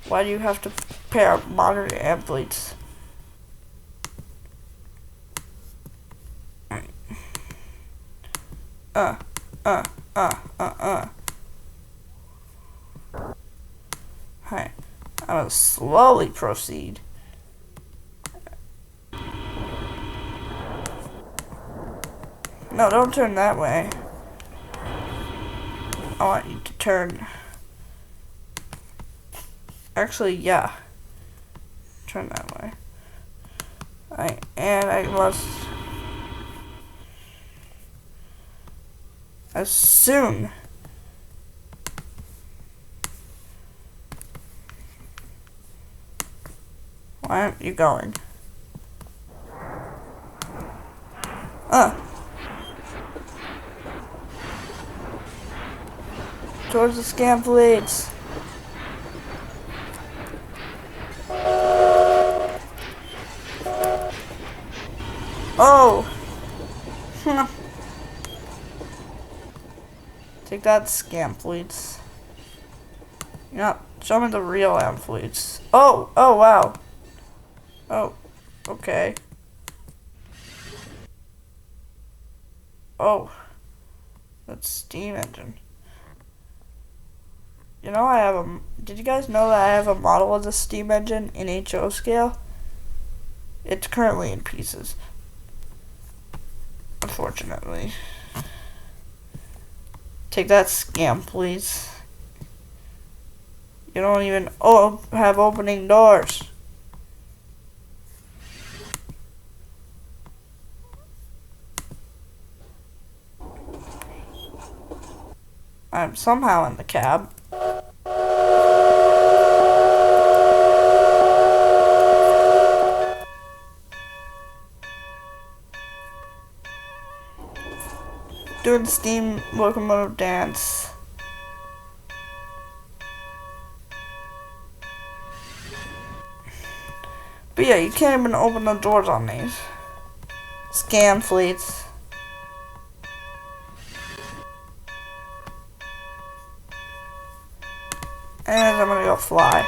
Why do you have to pair modern athletes? Alright, I'm gonna slowly proceed. No, don't turn that way. I want you to turn. Actually, yeah. turn that way. And I must assume why aren't you going? Towards the scam blades. Oh! Take that, scam fleets. You're not show me the real amphiletes. Oh wow. Oh, okay. Oh, that's steam engine. You know, did you guys know that I have a model of the steam engine in HO scale? It's currently in pieces, unfortunately. Take that, scam, please. You don't even have opening doors. I'm somehow in the cab. Doing steam locomotive dance. But yeah, you can't even open the doors on these. Scam fleets. And I'm gonna go fly.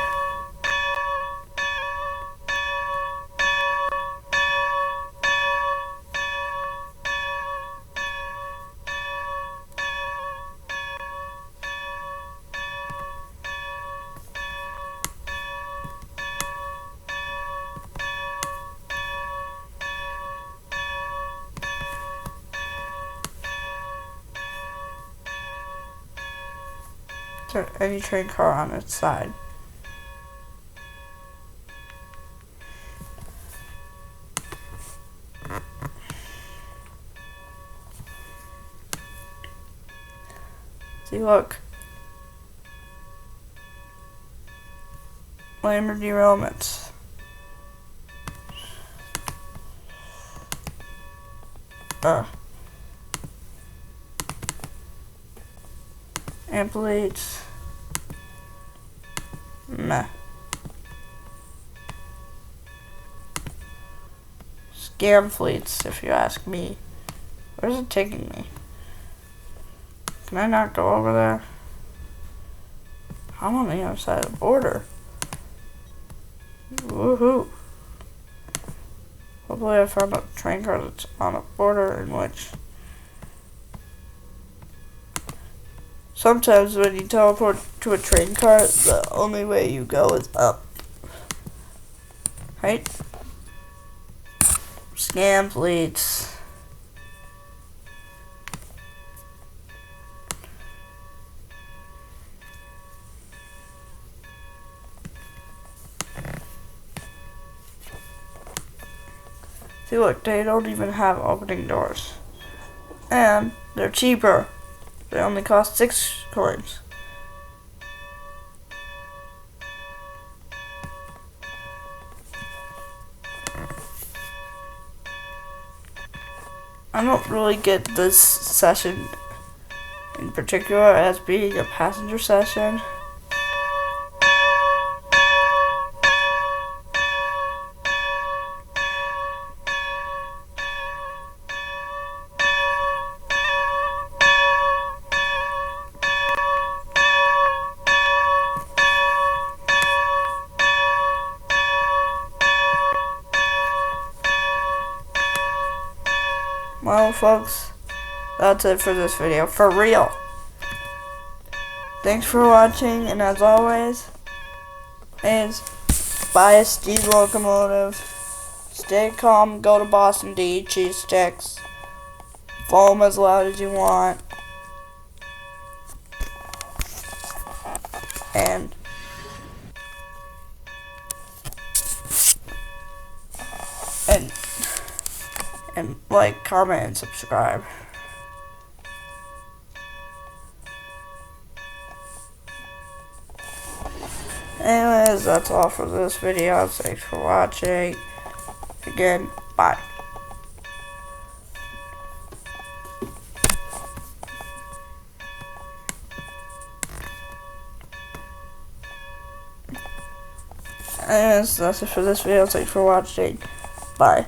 Turn any train car on its side. See, look. Lambert derailments. Ampliates. Meh. Scam fleets, if you ask me. Where's it taking me? Can I not go over there? I'm on the other side of the border. Woohoo. Hopefully I found a train car that's on a border in which sometimes when you teleport to a train car, the only way you go is up. Right? Scam fleets. See, look, they don't even have opening doors. And they're cheaper. They only cost 6 coins. I don't really get this session in particular as being a passenger session. Well, folks, that's it for this video. For real. Thanks for watching, and as always, is buy a steam locomotive, stay calm, go to Boston to eat cheese sticks, foam as loud as you want, and and like, comment, and subscribe. Anyways, that's all for this video. Thanks for watching. Again, bye. Anyways, that's it for this video. Thanks for watching. Bye.